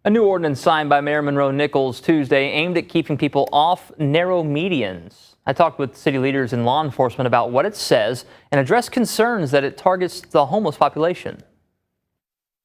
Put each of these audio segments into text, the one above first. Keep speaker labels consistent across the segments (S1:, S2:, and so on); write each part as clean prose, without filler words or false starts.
S1: A new ordinance signed by Mayor Nichols Tuesday aimed at keeping people off narrow medians. I talked with city leaders and law enforcement about what it says and addressed concerns that it targets the homeless population.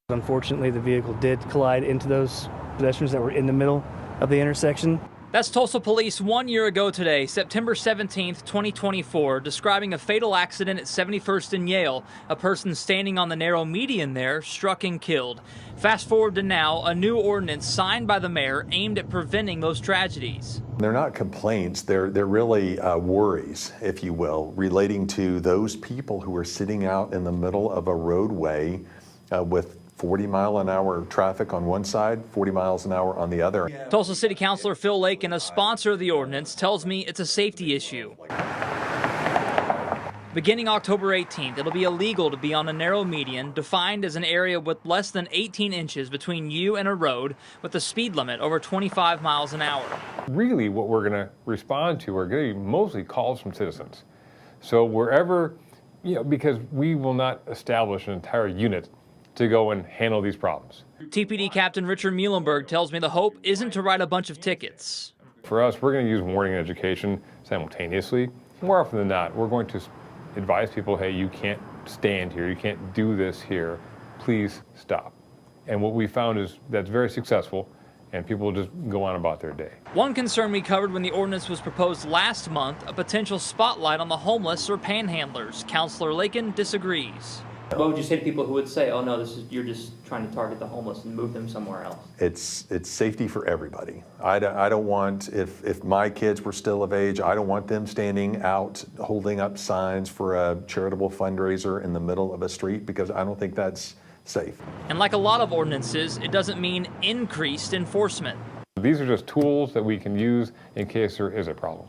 S2: Unfortunately, the vehicle did collide into those pedestrians that were in the middle of the intersection.
S1: That's Tulsa police 1 year ago today, September 17th, 2024, describing a fatal accident at 71st and Yale. A person standing on the narrow median there struck and killed. Fast forward to now, a new ordinance signed by the mayor aimed at preventing those tragedies.
S3: They're not complaints, they're really worries, if you will, relating to those people who are sitting out in the middle of a roadway with 40-mile-an-hour traffic on one side, 40 miles an hour on the other.
S1: Tulsa City Councilor Phil Lakin, a sponsor of the ordinance, tells me it's a safety issue. Beginning October 18th, it'll be illegal to be on a narrow median, defined as an area with less than 18 inches between you and a road, with a speed limit over 25 miles an hour.
S4: Really, what we're going to respond to are going to be mostly calls from citizens. So wherever, because we will not establish an entire unit to go and handle these problems.
S1: TPD Captain Richard Muhlenberg tells me the hope isn't to write a bunch of tickets.
S4: For us, we're going to use warning and education simultaneously. More often than not, we're going to advise people, hey, you can't stand here, you can't do this here, please stop. And what we found is that's very successful, and people just go on about their day.
S1: One concern we covered when the ordinance was proposed last month, a potential spotlight on the homeless or panhandlers. Councilor Lakin disagrees. What would you say to people who would say, oh no, you're just trying to target the homeless and move them somewhere else?
S3: It's safety for everybody. I don't want, if my kids were still of age, I don't want them standing out holding up signs for a charitable fundraiser in the middle of a street, because I don't think that's safe.
S1: And like a lot of ordinances, it doesn't mean increased enforcement.
S4: These are just tools that we can use in case there is a problem.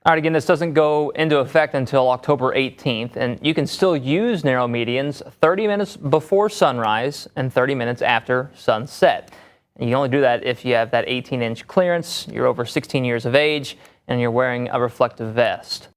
S1: All right, again, this doesn't go into effect until October 18th, and you can still use narrow medians 30 minutes before sunrise and 30 minutes after sunset. And you can only do that if you have that 18-inch clearance, you're over 16 years of age, and you're wearing a reflective vest.